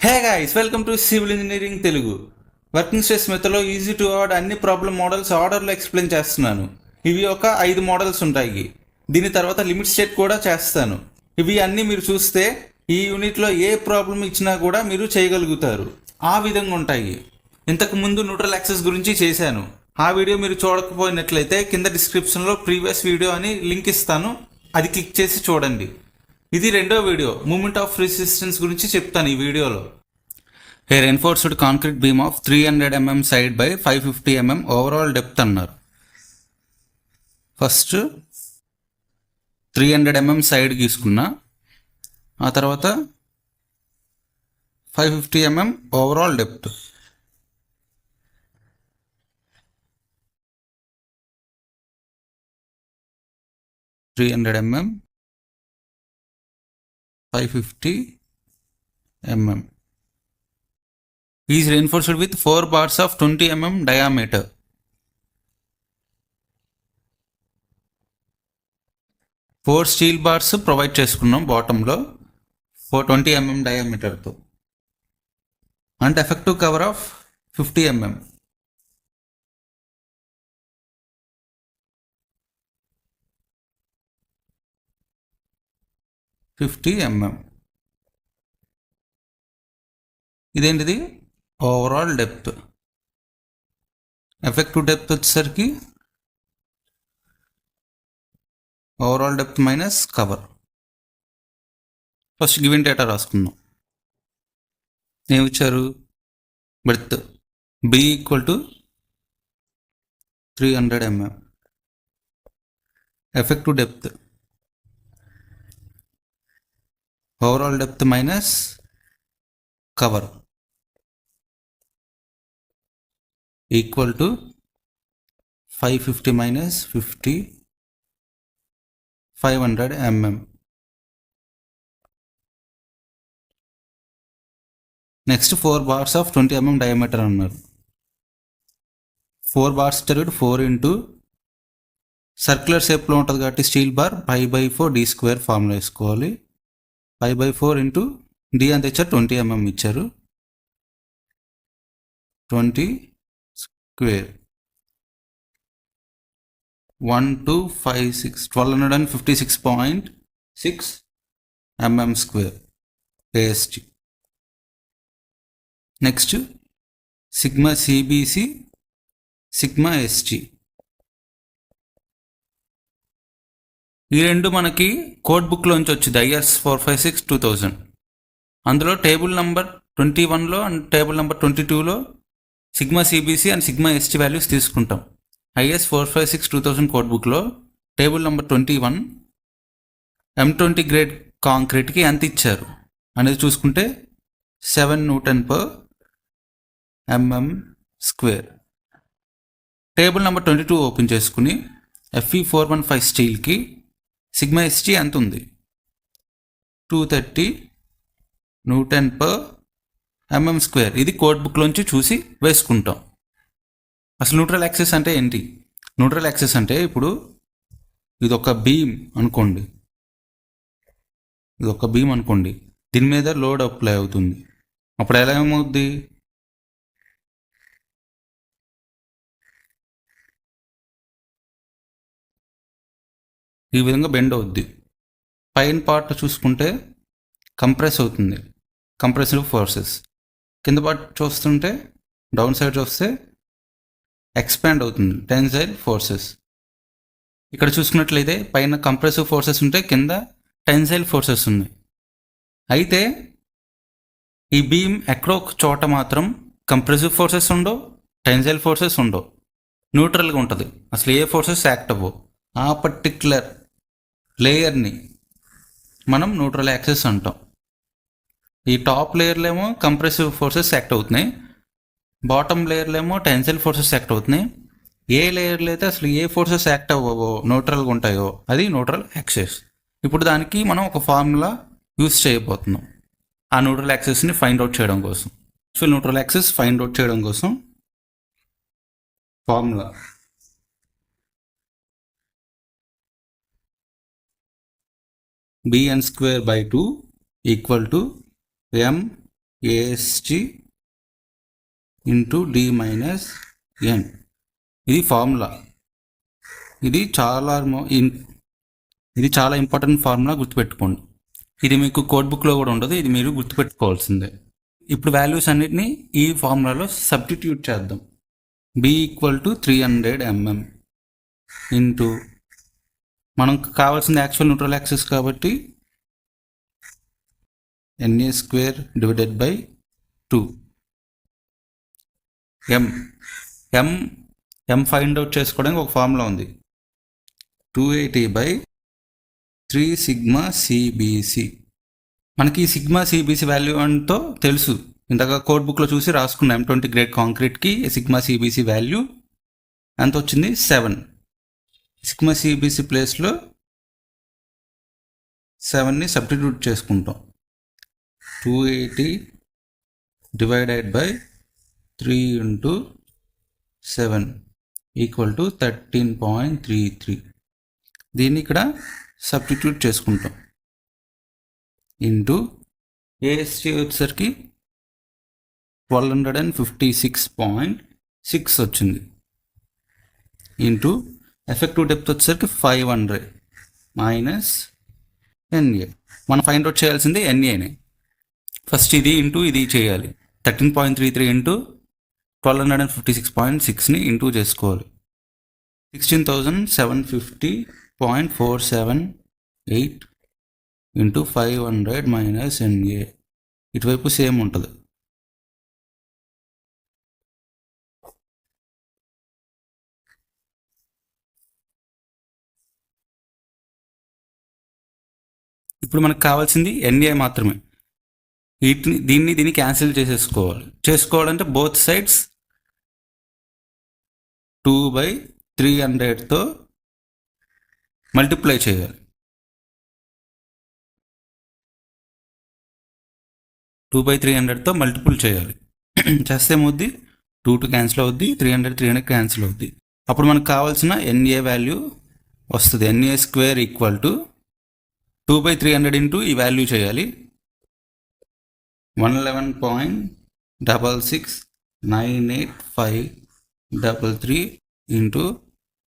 Hey guys, welcome to civil engineering Telugu. Working stress మెథడ్లో easy to award అన్ని problem models ఆర్డర్లో explain చేస్తున్నాను. ఇవి ఒక 5 మోడల్స్ ఉంటాయి. దీని తర్వాత లిమిట్ స్టేట్ కూడా చేస్తాను. ఇవి అన్నీ మీరు చూస్తే ఈ యూనిట్లో ఏ ప్రాబ్లం ఇచ్చినా కూడా మీరు చేయగలుగుతారు. ఆ విధంగా ఉంటాయి. ఇంతకు ముందు న్యూట్రల్ యాక్సెస్ గురించి చేశాను. ఆ వీడియో మీరు చూడకపోయినట్లయితే కింద డిస్క్రిప్షన్లో ప్రీవియస్ వీడియో అని లింక్ ఇస్తాను, అది క్లిక్ చేసి చూడండి. ఇది రెండో వీడియో, మూమెంట్ ఆఫ్ రెసిస్టెన్స్ గురించి చెప్తాను ఈ వీడియోలో. A reinforced concrete beam of 300 mm side by 550 mm overall depth అన్నారు. ఫస్ట్ 300 mm సైడ్ గీసుకున్నా, ఆ తర్వాత 550 mm overall depth. (300 mm 550 mm) is reinforced with 4 bars of 20 mm diameter. Four steel bars provide చేసుకున్నాం బాటంలో 420 mm డయామీటర్తో, and effective cover of 50 mm. ఇదేంటిది? Overall depth. Effective depth వచ్చేసరికి overall depth minus cover. First given data రాసుకుందాం. ఏమిచ్చారు? Breadth B equal to 300 mm. Effective depth overall depth minus cover equal to 550 minus 50, 500 mm. Next 4 bars of 20 mm diameter అన్నారు. 4 bars తిరుగుడు 4 into circular షేప్లో ఉంటుంది కాబట్టి steel bar 5/4 d² formula వేసుకోవాలి. 5/4 into D అంత ఇచ్చారు, 20 mm ఇచ్చారు, 20 square 1256.6 mm square AST. Next sigma CBC, sigma ST. ఈ రెండు మనకి కోడ్ బుక్లోంచి వచ్చింది, IS 456/2000. అందులో టేబుల్ నెంబర్ 21లో అండ్ టేబుల్ నెంబర్ 22లో sigma CBC and sigma ST values తీసుకుంటాం. IS 456/2000 కోడ్ బుక్లో టేబుల్ నెంబర్ 21 M20 గ్రేడ్ కాంక్రీట్కి ఎంత ఇచ్చారు అనేది చూసుకుంటే 7 Nm². టేబుల్ నెంబర్ 22 ఓపెన్ చేసుకుని Fe415 స్టీల్కి సిగ్మా ఎస్టీ ఎంత ఉంది? 230 Nm². ఇది కోడ్ బుక్లోంచి చూసి వేసుకుంటాం. అసలు న్యూట్రల్ యాక్సెస్ అంటే ఏంటి? న్యూట్రల్ యాక్సెస్ అంటే ఇప్పుడు ఇదొక బీమ్ అనుకోండి, దీని మీద లోడ్ అప్లై అవుతుంది. అప్పుడు ఎలా ఏమవుద్ది? ఈ విధంగా బెండ్ అవుద్ది. పైన పార్ట్ చూసుకుంటే కంప్రెస్ అవుతుంది, కంప్రెసివ్ ఫోర్సెస్. కింద పార్ట్ చూస్తుంటే డౌన్ సైడ్ చూస్తే ఎక్స్పాండ్ అవుతుంది, టెన్సైల్ ఫోర్సెస్. ఇక్కడ చూసుకున్నట్లయితే పైన కంప్రెసివ్ ఫోర్సెస్ ఉంటే కింద టెన్సైల్ ఫోర్సెస్ ఉన్నాయి. అయితే ఈ బీమ్ ఎక్కడో ఒక చోట మాత్రం కంప్రెసివ్ ఫోర్సెస్ ఉండవు, టెన్సైల్ ఫోర్సెస్ ఉండవు, న్యూట్రల్గా ఉంటుంది. అసలు ఏ ఫోర్సెస్ యాక్ట్ అవ్వవు. ఆ పర్టిక్యులర్ లేయర్ని మనం న్యూట్రల్ యాక్సెస్ అంటాం. ఈ టాప్ లేయర్లో ఏమో కంప్రెసివ్ ఫోర్సెస్ యాక్ట్ అవుతున్నాయి, బాటమ్ లేయర్లో ఏమో టెన్సైల్ ఫోర్సెస్ యాక్ట్ అవుతున్నాయి. ఏ లేయర్లో అయితే అసలు ఏ ఫోర్సెస్ యాక్ట్ అవ్వవో, న్యూట్రల్గా ఉంటాయో, అది న్యూట్రల్ యాక్సెస్. ఇప్పుడు దానికి మనం ఒక ఫార్ములా యూస్ చేయబోతున్నాం ఆ న్యూట్రల్ యాక్సెస్ని ఫైండ్ అవుట్ చేయడం కోసం. So neutral access find out చేయడం కోసం formula bn² by 2 equal to m ASG into D minus N. ఇది ఫార్ములా. ఇది చాలా ఇంపార్టెంట్ ఫార్ములా, గుర్తుపెట్టుకోండి. ఇది మీకు కోడ్ బుక్లో కూడా ఉండదు, ఇది మీరు గుర్తుపెట్టుకోవాల్సిందే. ఇప్పుడు వాల్యూస్ అన్నిటిని ఈ ఫార్ములాలో సబ్స్టిట్యూట్ చేద్దాం. B = 300 mm ఇంటూ మనకు కావాల్సింది యాక్చువల్ న్యూట్రల్ యాక్సిస్ కాబట్టి Na² divided by 2. m find out చేసుకోవడానికి ఒక ఫార్ములా ఉంది. 280/3 సిగ్మా CBC. మనకి సిగ్మా CBC వాల్యూ అంతో తెలుసు, ఇంతగా కోడ్ బుక్లో చూసి రాసుకున్న M20 గ్రేడ్ కాంక్రీట్కి సిగ్మా CBC వాల్యూ ఎంత వచ్చింది? 7. సిగ్మా CBC ప్లేస్లో 7ని సబ్స్టిట్యూట్ చేసుకుంటాం. 280 divided by 3 into 7 equal to 13.33. దీన్ని ఇక్కడ సబ్స్టిట్యూట్ చేసుకుంటాం. ఇంటూ ASG వచ్చేసరికి 1256.6 వచ్చింది. ఇంటూ ఎఫెక్టివ్ డెప్త్ వచ్చేసరికి 500 మైనస్ NA. మనం ఫైండ్ అవుట్ చేయాల్సింది NAనే. ఫస్ట్ ఇది ఇంటూ ఇది చేయాలి. 13.33 ఇంటూ 1256.6ని ఇంటూ చేసుకోవాలి. 16,750.478 ఇంటూ 500 మైనస్ NA. ఇటువైపు సేమ్ ఉంటుంది. ఇప్పుడు మనకు కావాల్సింది NA మాత్రమే. దీన్ని క్యాన్సిల్ చేసుకోవాలంటే బోత్ సైడ్స్ 2/300తో మల్టిప్లై చేయాలి. 2/300తో మల్టిపుల్ చేయాలి. చేస్తే ఏమవుద్ది? 2 క్యాన్సిల్ అవుద్ది, 300 క్యాన్సిల్ అవుద్ది. అప్పుడు మనకు కావాల్సిన NA వాల్యూ వస్తుంది. Na² ఈక్వల్ టు 2/300 ఇంటూ ఈ వాల్యూ చేయాలి. 111.6698533 ఇంటూ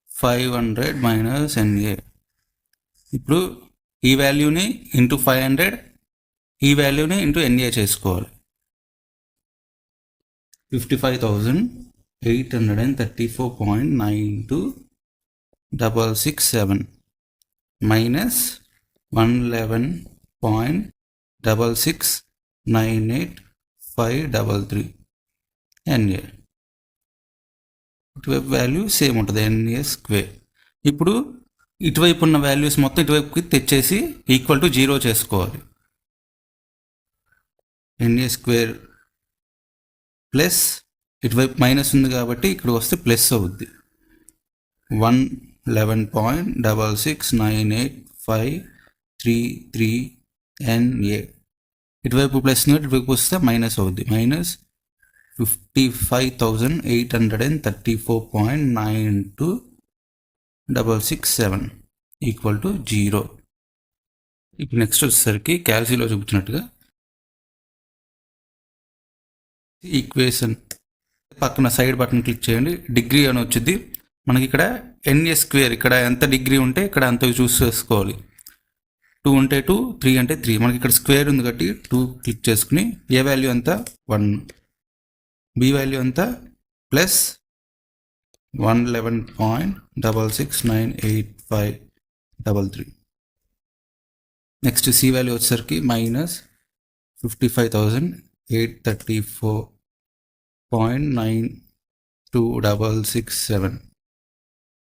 500 మైనస్ NA. ఇప్పుడు ఈ వాల్యూని ఇంటూ 500, ఈ వాల్యూని ఇంటూ NA చేసుకోవాలి. 55,834.92667 మైనస్ 111.6698533 NA. ఇటువైపు వాల్యూ సేమ్ ఉంటుంది, Na². ఇప్పుడు ఇటువైపు ఉన్న వాల్యూస్ మొత్తం ఇటువైపుకి తెచ్చేసి ఈక్వల్ టు 0 చేసుకోవాలి. Na² ప్లస్ ఇటువైపు మైనస్ ఉంది కాబట్టి ఇక్కడ వస్తే ప్లస్ అవుద్ది. 111.6698533 NA. ఇటువైపు ప్లస్ ఇటువైపు వస్తే మైనస్ అవుద్ది. Minus 55,834.92667 equal to 0. ఇప్పుడు నెక్స్ట్ వచ్చేసరికి క్యాల్సీలో చూపించినట్టుగా ఈక్వేషన్ పక్కన సైడ్ బటన్ క్లిక్ చేయండి. డిగ్రీ అని వచ్చింది మనకి. ఇక్కడ Na² ఇక్కడ ఎంత డిగ్రీ ఉంటే ఇక్కడ అంత చూస్ చేసుకోవాలి. 2 ఉంటే 2, 3 అంటే 3. మనకి ఇక్కడ స్క్వేర్ ఉంది కాబట్టి 2 క్లిక్ చేసుకుని ఏ వాల్యూ ఎంత 1, బి వాల్యూ ఎంత ప్లస్ 111.6698533. నెక్స్ట్ సి వాల్యూ వచ్చేసరికి మైనస్ 55,834.92667.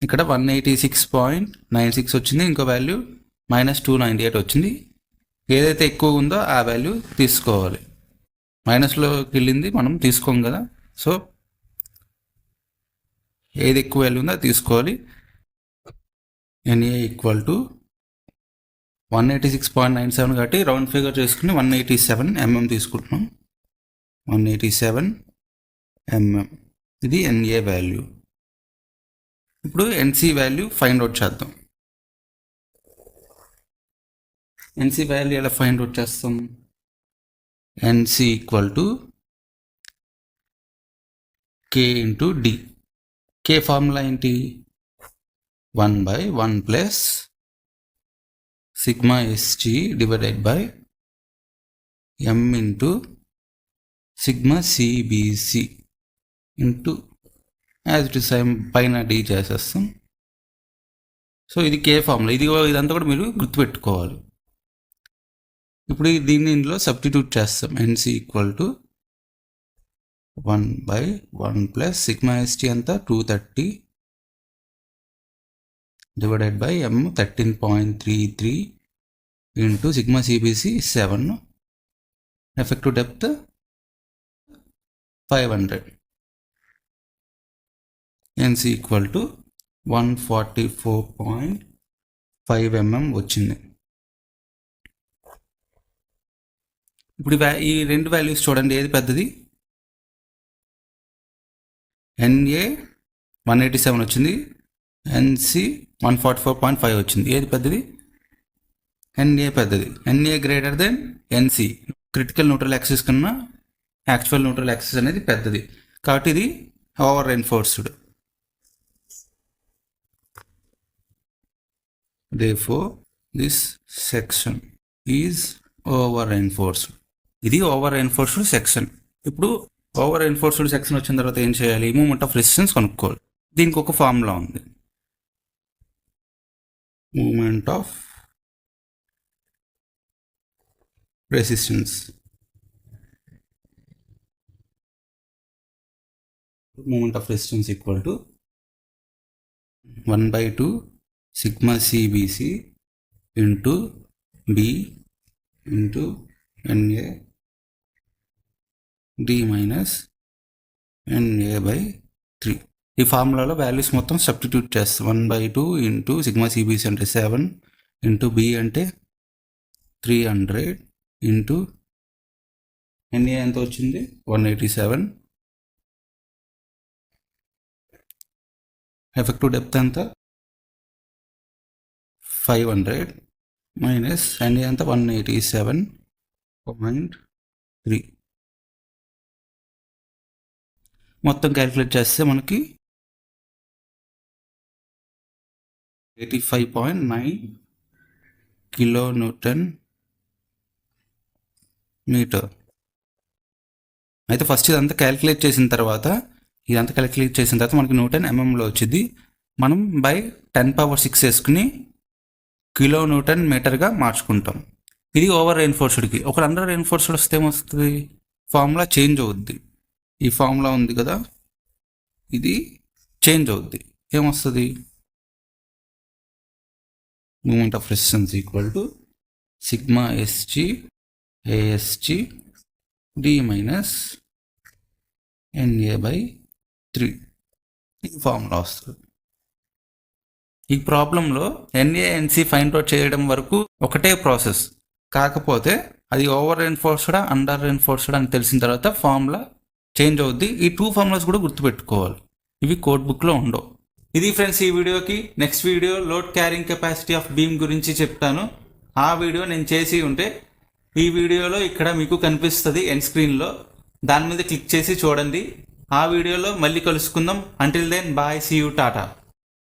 ఇక్కడ 186.96 వచ్చింది. ఇంకో వాల్యూ మైనస్ 298 వచ్చింది. ఏదైతే ఎక్కువ ఉందో ఆ వాల్యూ తీసుకోవాలి. మైనస్లోకి వెళ్ళింది మనం తీసుకోం కదా, సో ఏది ఎక్కువ వాల్యూ ఉందో అది తీసుకోవాలి. Na ఈక్వల్ టు 186.97 కాబట్టి రౌండ్ ఫిగర్ చేసుకుని 187 mm తీసుకుంటున్నాం. 187 mm ఇది Na వాల్యూ. ఇప్పుడు NC వాల్యూ ఫైండ్ అవుట్ చేద్దాం. NC వాల్యూ ఎలా ఫైండ్ అవుట్ చేస్తాం? NC equal to K into D. K formula ఏంటి? 1/1 plus sigma SG divided by M into sigma CBC into as it is పైన D చేసేస్తాం. So ఇది K formula. ఇదంతా కూడా మీరు గుర్తుపెట్టుకోవాలి. ఇప్పుడు దీన్ని ఇందులో సబ్స్టిట్యూట్ చేస్తాం. NC equal to 1/1 plus sigma ST అంతా 230 divided by M 13.33 into sigma CBC 7, effective depth 500. NC equal to 144.5 mm వచ్చింది. ఇప్పుడు ఈ రెండు వాల్యూస్ చూడండి, ఏది పెద్దది? ఎన్ఏ 187 వచ్చింది, ఎన్సి 144.5 వచ్చింది. ఏది పెద్దది? ఎన్ఏ పెద్దది. ఎన్ఏ గ్రేటర్ దెన్ ఎన్సి. క్రిటికల్ న్యూట్రల్ యాక్సిస్ కన్నా యాక్చువల్ న్యూట్రల్ యాక్సిస్ అనేది పెద్దది, కాబట్టి ఇది over enforced. Therefore, this section is over enforced. ఇది ఓవర్ ఎన్ఫోర్స్డ్ సెక్షన్. ఇప్పుడు ఓవర్ ఎన్ఫోర్స్డ్ సెక్షన్ వచ్చిన తర్వాత ఏం చేయాలి? మూమెంట్ ఆఫ్ రెసిస్టెన్స్ కనుక్కోవాలి. దీనికి ఒక ఫార్ములా ఉంది. Moment of resistance equal to 1/2 sigma CBC into B into NA D minus NA/3. ఈ ఫార్ములాలో వాల్యూస్ మొత్తం సబ్స్టిట్యూట్ చేస్తాం. 1/2 ఇంటూ సిగ్మా సిబిసి అంటే 7 ఇంటూ బి అంటే 300 ఇంటూ NA ఎంత వచ్చింది? 187. ఎఫెక్టివ్ డెప్త్ ఎంత? 500 మైనస్ NA ఎంత? 187.3. మొత్తం క్యాలిక్యులేట్ చేస్తే మనకి 85.9 kN మీటర్. అయితే ఫస్ట్ ఇదంతా క్యాలిక్యులేట్ చేసిన తర్వాత మనకి న్యూటన్ ఎంఎంలో వచ్చింది. మనం బై 10⁻6 వేసుకుని kN మీటర్గా మార్చుకుంటాం. ఇది ఓవర్ రెయిన్ఫోర్స్డ్కి. ఒక అండర్ రెయిన్ఫోర్స్డ్ వస్తే ఏమొస్తుంది? ఫార్ములా చేంజ్ అవుద్ది. ఈ ఫార్ములా ఉంది కదా, ఇది చేంజ్ అవుద్ది. ఏమొస్తుంది? Moment of resistance equal to sigma SG ASG D minus NA/3. ఈ ఫార్ములా వస్తుంది. ఈ ప్రాబ్లంలో NA/NC ఫైండ్ అవుట్ చేయడం వరకు ఒకటే ప్రాసెస్. కాకపోతే అది ఓవర్ రెయిన్ఫోర్స్డా అండర్ రెయిన్ఫోర్స్డా అని తెలిసిన తర్వాత ఫార్ములా చేంజ్ అవుద్ది. ఈ 2 ఫార్ములాస్ కూడా గుర్తుపెట్టుకోవాలి. ఇవి కోడ్ బుక్లో ఉండవు. ఇది ఫ్రెండ్స్ ఈ వీడియోకి. Next video load carrying capacity of beam గురించి చెప్తాను. ఆ వీడియో నేను చేసి ఉంటే ఈ వీడియోలో ఇక్కడ మీకు కనిపిస్తుంది ఎండ్ స్క్రీన్లో. దాని మీద క్లిక్ చేసి చూడండి. ఆ వీడియోలో మళ్ళీ కలుసుకుందాం. Until then bye, see you, Tata.